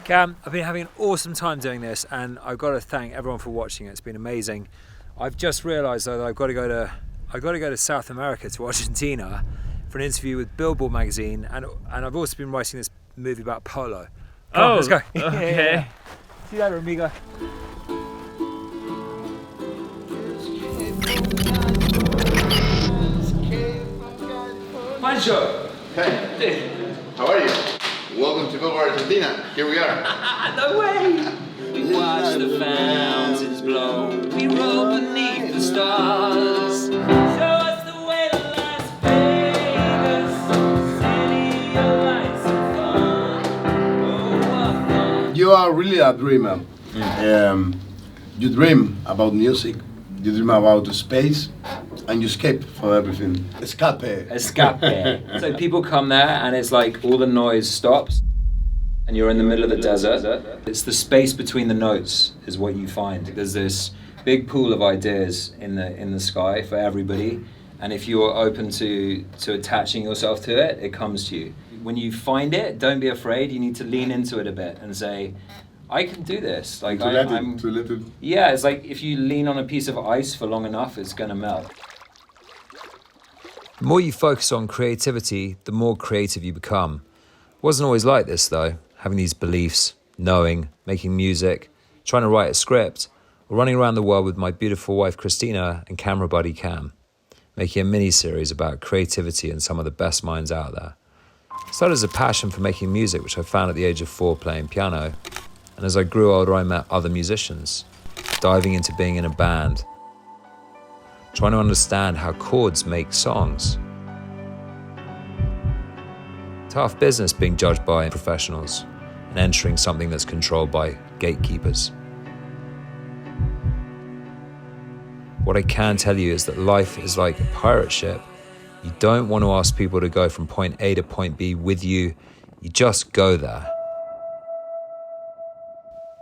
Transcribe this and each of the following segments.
Cam, I've been having an awesome time doing this, and I've got to thank everyone for watching it. It's been amazing. I've just realised though that I've got to go to South America, to Argentina, for an interview with Billboard magazine, and I've also been writing this movie about polo. Come on, let's go. Okay. See you later, amigo. Pancho! Hey, how are you? Welcome to Vogue Argentina. Here we are. No way! We watch the fountains blow. We roll beneath the stars. Show us the way to Las Vegas, city of lights and fun. Oh, what fun! You are really a dreamer. You dream about music. You dream about space. And you escape for everything. Escape. So people come there and it's like all the noise stops and you're in the middle of the desert. It's the space between the notes is what you find. There's this big pool of ideas in the sky for everybody, and if you're open to attaching yourself to it, it comes to you. When you find it, don't be afraid. You need to lean into it a bit and say, I can do this. Like to let it. Yeah, it's like if you lean on a piece of ice for long enough, it's gonna melt. The more you focus on creativity, the more creative you become. It wasn't always like this though, having these beliefs, knowing, making music, trying to write a script, or running around the world with my beautiful wife Christina and camera buddy Cam, making a mini-series about creativity and some of the best minds out there. It started as a passion for making music, which I found at the age of 4 playing piano, and as I grew older I met other musicians, diving into being in a band, trying to understand how chords make songs. Tough business being judged by professionals and entering something that's controlled by gatekeepers. What I can tell you is that life is like a pirate ship. You don't want to ask people to go from point A to point B with you. You just go there.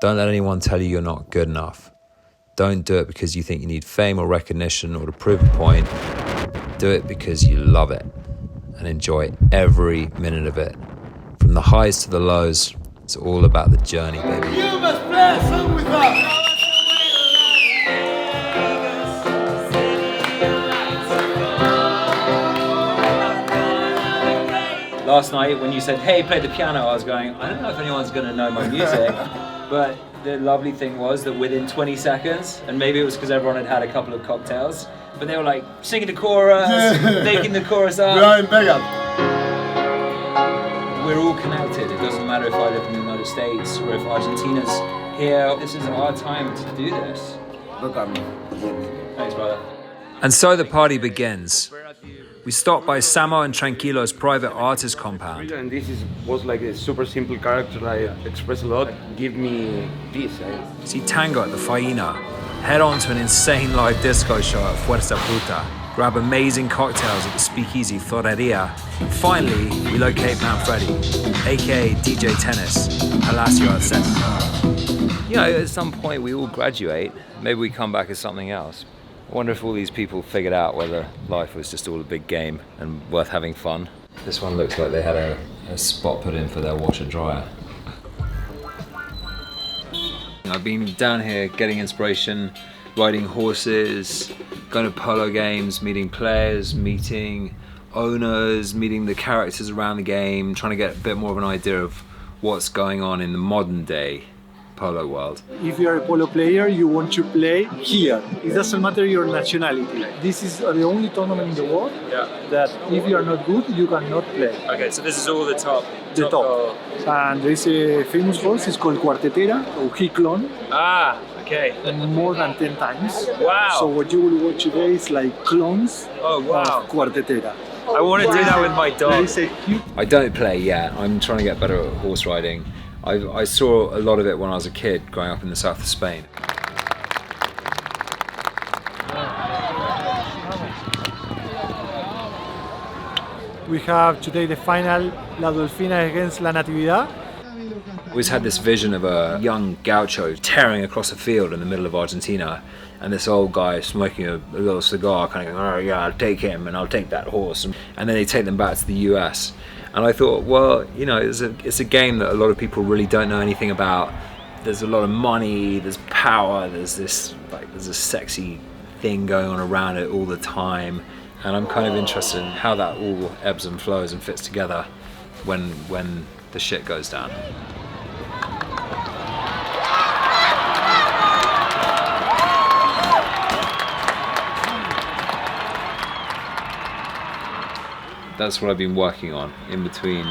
Don't let anyone tell you you're not good enough. Don't do it because you think you need fame or recognition or to prove a point. Do it because you love it and enjoy every minute of it. From the highs to the lows, it's all about the journey, baby. You must play a song with us. Last night when you said, hey, play the piano, I was going, I don't know if anyone's going to know my music. But the lovely thing was that within 20 seconds, and maybe it was because everyone had had a couple of cocktails, but they were like singing the chorus, making the chorus up. We're all connected. It doesn't matter if I live in the United States or if Argentina's here. This is our time to do this. Look at me. Thanks, brother. And so the party begins. We stopped by Samo and Tranquilo's private artist compound. And this was like a super simple character I express a lot. Give me peace. See Tango at the Faina. Head on to an insane live disco show at Fuerza Bruta. Grab amazing cocktails at the Speakeasy Torreria. And finally, we locate Manfredi, aka DJ Tennis, Palacio al Centro. You know, at some point we all graduate. Maybe we come back as something else. I wonder if all these people figured out whether life was just all a big game and worth having fun. This one looks like they had a spot put in for their washer dryer. I've been down here getting inspiration, riding horses, going to polo games, meeting players, meeting owners, meeting the characters around the game, trying to get a bit more of an idea of what's going on in the modern day polo world. If you are a polo player, you want to play here. It doesn't matter your nationality. This is the only tournament in the world that if you are not good, you cannot play. Okay, so this is all the top. The top. And there is a famous horse, it's called Cuartetera or Hicklon. Ah, okay. More than 10 times. Wow. So what you will watch today is like clones of Cuartetera. I want to do that with my There dog. is a huge... I don't play yet. I'm trying to get better at horse riding. I saw a lot of it when I was a kid growing up in the south of Spain. We have today the final La Dolfina against La Natividad. I always had this vision of a young gaucho tearing across a field in the middle of Argentina, and this old guy smoking a little cigar kind of going, oh yeah, I'll take him and I'll take that horse. And then they take them back to the US. And I thought, well, you know, it's a game that a lot of people really don't know anything about. There's a lot of money, there's power, there's a sexy thing going on around it all the time. And I'm kind of interested in how that all ebbs and flows and fits together when the shit goes down. That's what I've been working on in between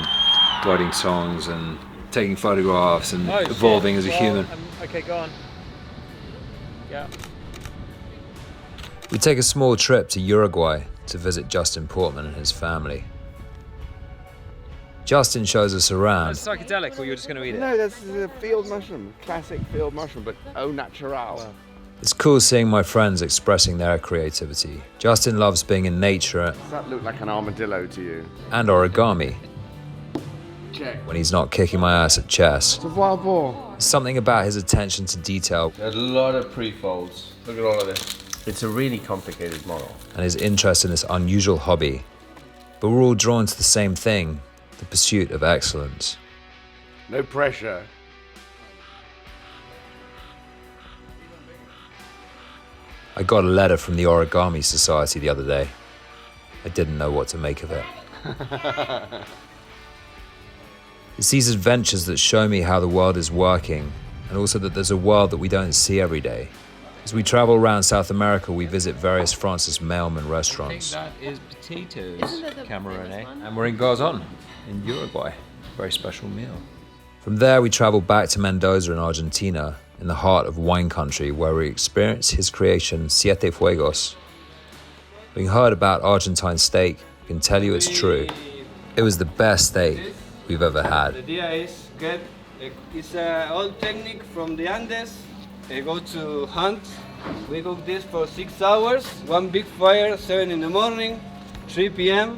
writing songs and taking photographs and evolving as a human. Okay, go on. Yeah. We take a small trip to Uruguay to visit Justin Portman and his family. Justin shows us around. It's psychedelic, or you're just going to eat it? No, that's a field mushroom, classic field mushroom, but au natural. Wow. It's cool seeing my friends expressing their creativity. Justin loves being in nature Does that look like an armadillo to you? and origami Check. when he's not kicking my ass at chess. It's a wild boar. There's something about his attention to detail There's a lot of pre-folds. Look at all of this. It's a really complicated model. and his interest in this unusual hobby. But we're all drawn to the same thing, the pursuit of excellence. No pressure. I got a letter from the Origami Society the other day. I didn't know what to make of it. It's these adventures that show me how the world is working, and also that there's a world that we don't see every day. As we travel around South America, we visit various Francis Mailman restaurants. That is potatoes, Cameron, eh? And we're in Garzon, in Uruguay. Very special meal. From there, we travel back to Mendoza in Argentina, in the heart of wine country, where we experience his creation, Siete Fuegos. Having heard about Argentine steak, I can tell you it's true. It was the best steak we've ever The had. idea is get it's an old technique from the Andes. Go to hunt. We cook this for 6 hours. One big fire, 7 in the morning, 3 p.m.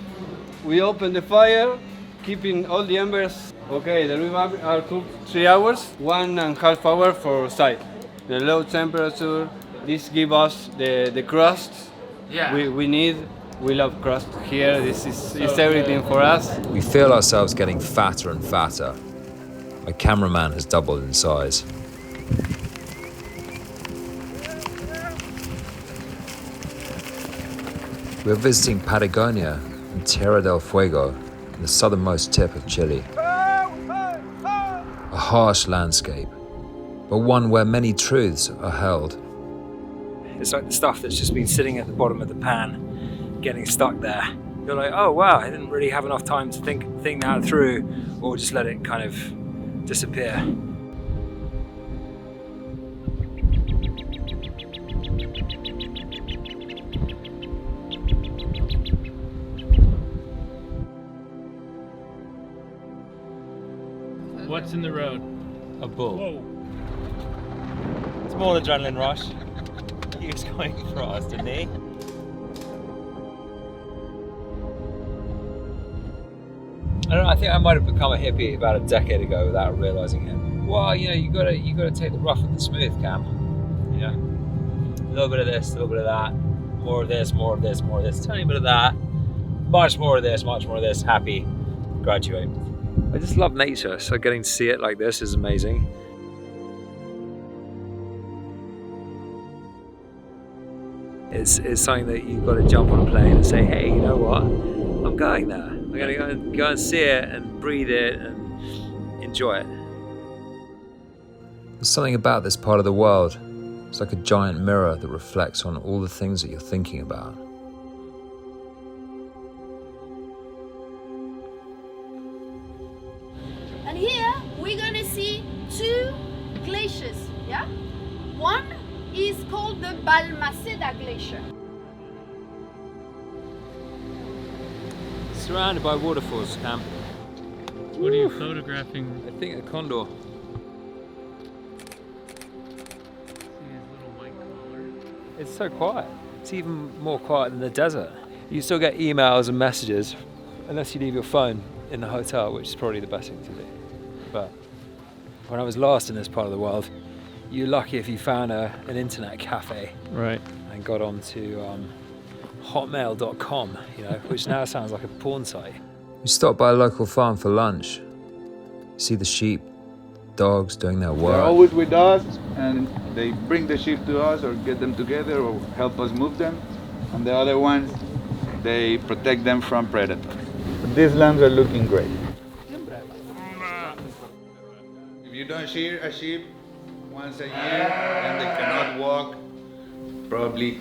We open the fire, keeping all the embers. Okay, the ribs are cooked 3 hours, 1.5 hours for side. The low temperature. This gives us the crust we need. We love crust here. This is everything for us. We feel ourselves getting fatter and fatter. My cameraman has doubled in size. We're visiting Patagonia and Tierra del Fuego, in the southernmost tip of Chile. A harsh landscape, but one where many truths are held. It's like the stuff that's just been sitting at the bottom of the pan, getting stuck there. You're like, oh wow, I didn't really have enough time to think that through, or just let it kind of disappear. What's in the road? A bull. Whoa. It's more adrenaline rush. He was going fast, didn't he? I don't know, I think I might have become a hippie about a decade ago without realizing it. Well, you know, you gotta take the rough and the smooth, Cam. You know, a little bit of this, a little bit of that, more of this, more of this, more of this, tiny bit of that, much more of this, much more of this. Happy, graduate. I just love nature, so getting to see it like this is amazing. It's something that you've got to jump on a plane and say, hey, you know what? I'm going there. I'm going to go and see it and breathe it and enjoy it. There's something about this part of the world. It's like a giant mirror that reflects on all the things that you're thinking about. And here we're gonna see 2 glaciers, yeah? One is called the Balmaceda Glacier. Surrounded by waterfalls, Cam. What are you photographing? I think a condor. See his little white collar. It's so quiet. It's even more quiet than the desert. You still get emails and messages, unless you leave your phone in the hotel, which is probably the best thing to do. But when I was last in this part of the world, you're lucky if you found an internet cafe Right. and got onto hotmail.com, you know, which now sounds like a porn site. We stop by a local farm for lunch. You see the sheep, dogs doing their They're work. always with us, and they bring the sheep to us or get them together or help us move them. And the other ones, they protect them from predators. But these lambs are looking great. If you don't shear a sheep once a year, then they cannot walk, probably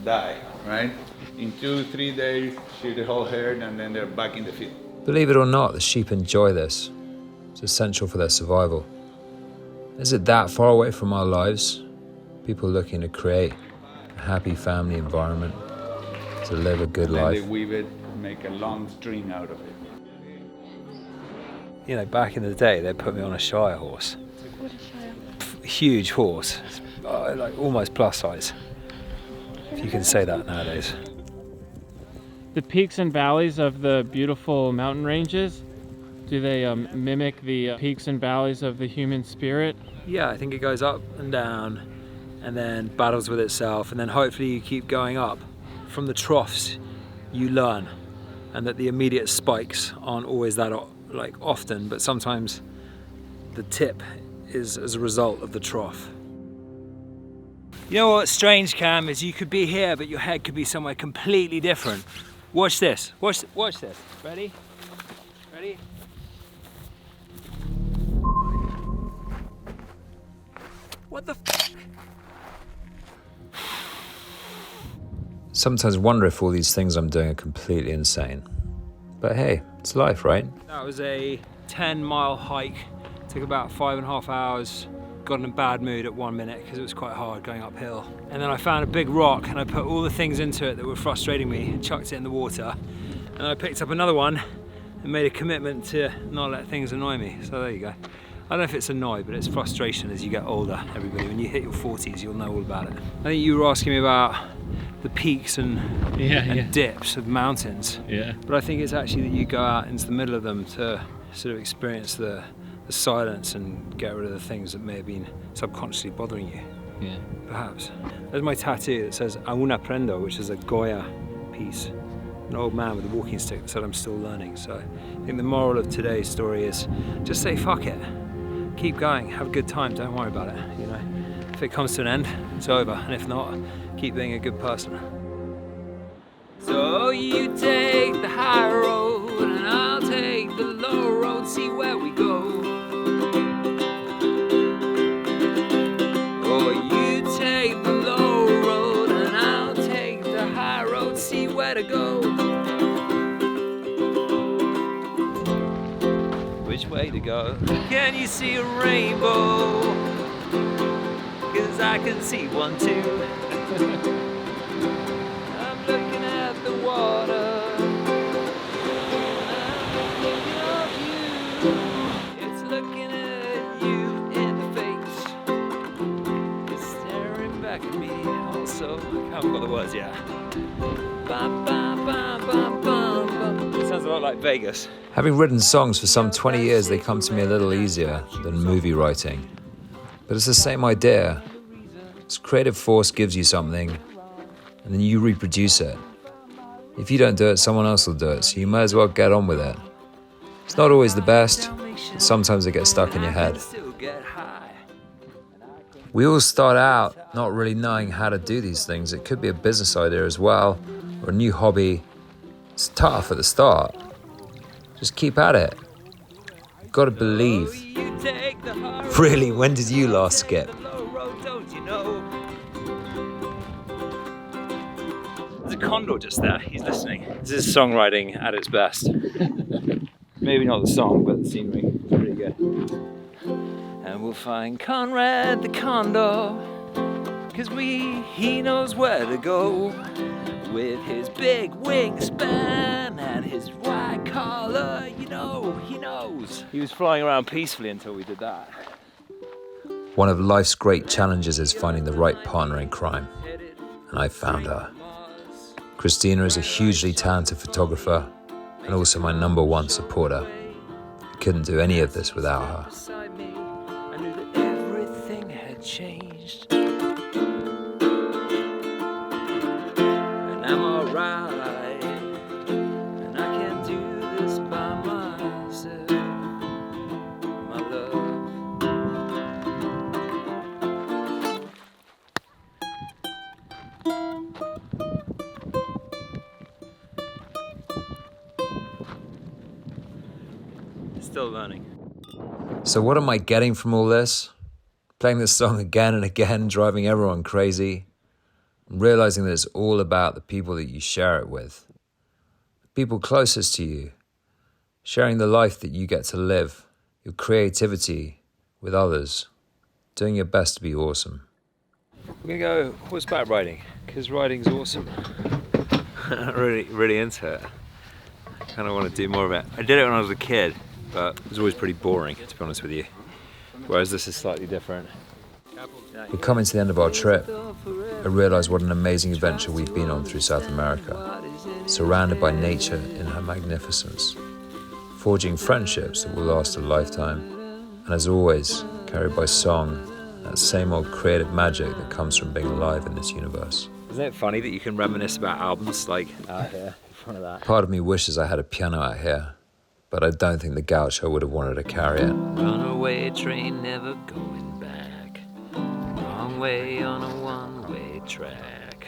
die, right? In 2-3 days, shear the whole herd, and then they're back in the field. Believe it or not, the sheep enjoy this. It's essential for their survival. Is it that far away from our lives? People looking to create a happy family environment, to live a good Then life. they weave it, make a long string out of it. You know, back in the day, they put me on a Shire horse. Huge horse, like almost plus size, if you can say that nowadays. The peaks and valleys of the beautiful mountain ranges, do they mimic the peaks and valleys of the human spirit? Yeah, I think it goes up and down and then battles with itself, and then hopefully you keep going up. From the troughs, you learn, and that the immediate spikes aren't always that often, but sometimes the tip is as a result of the trough. You know what's strange, Cam, is you could be here, but your head could be somewhere completely different. Watch this. Watch this. Ready? Ready? What the f? Sometimes wonder if all these things I'm doing are completely insane. But hey, it's life, right? That was a 10-mile hike. Took about 5.5 hours. Got in a bad mood at 1 minute because it was quite hard going uphill. And then I found a big rock and I put all the things into it that were frustrating me and chucked it in the water. And I picked up another one and made a commitment to not let things annoy me. So there you go. I don't know if it's annoy, but it's frustration as you get older, everybody. When you hit your 40s, you'll know all about it. I think you were asking me about the peaks and dips of mountains. Yeah. But I think it's actually that you go out into the middle of them to sort of experience the silence and get rid of the things that may have been subconsciously bothering you. Yeah. Perhaps. There's my tattoo that says Aún aprendo, which is a Goya piece. An old man with a walking stick that said I'm still learning. So I think the moral of today's story is just say fuck it. Keep going, have a good time, don't worry about it. You know, if it comes to an end, it's over. And if not, keep being a good person. So you take the high road and I'll take the low road, see where we go. Or you take the low road and I'll take the high road, see where to go. Which way to go? Can you see a rainbow? 'Cause I can see one too. I'm looking at the water. I'm looking at you. It's looking at you in the face. It's staring back at me also. I haven't got the words yet. Bum, bum, bum, bum, bum, bum. It sounds a lot like Vegas. Having written songs for some 20 years, they come to me a little easier than movie writing. But it's the same idea. This creative force gives you something, and then you reproduce it. If you don't do it, someone else will do it, so you might as well get on with it. It's not always the best, but sometimes it gets stuck in your head. We all start out not really knowing how to do these things. It could be a business idea as well, or a new hobby. It's tough at the start. Just keep at it. You've got to believe. Really, when did you last skip? There's a condor just there, he's listening. This is songwriting at its best. Maybe not the song, but the scenery. It's pretty good. And we'll find Conrad the condor, 'cause he knows where to go. With his big wingspan and his white collar, you know, he knows. He was flying around peacefully until we did that. One of life's great challenges is finding the right partner in crime. And I found her. Christina is a hugely talented photographer and also my #1 supporter. I couldn't do any of this without her. I knew that everything had changed. And I'm alright. And I can do this by Still learning. So what am I getting from all this? Playing this song again and again, driving everyone crazy. I'm realizing that it's all about the people that you share it with. The people closest to you. Sharing the life that you get to live. Your creativity with others. Doing your best to be awesome. We're gonna go horseback riding, because riding's awesome. really into it. I kind of want to do more of it. I did it when I was a kid, but it was always pretty boring, to be honest with you. Whereas this is slightly different. We're coming to the end of our trip. I realise what an amazing adventure we've been on through South America, surrounded by nature in her magnificence, forging friendships that will last a lifetime, and as always, carried by song, that same old creative magic that comes from being alive in this universe. Isn't it funny that you can reminisce about albums like out here in front of that? Part of me wishes I had a piano out here, but I don't think the gaucho would have wanted to carry it. Runaway train never going back. Wrong way on a one-way track.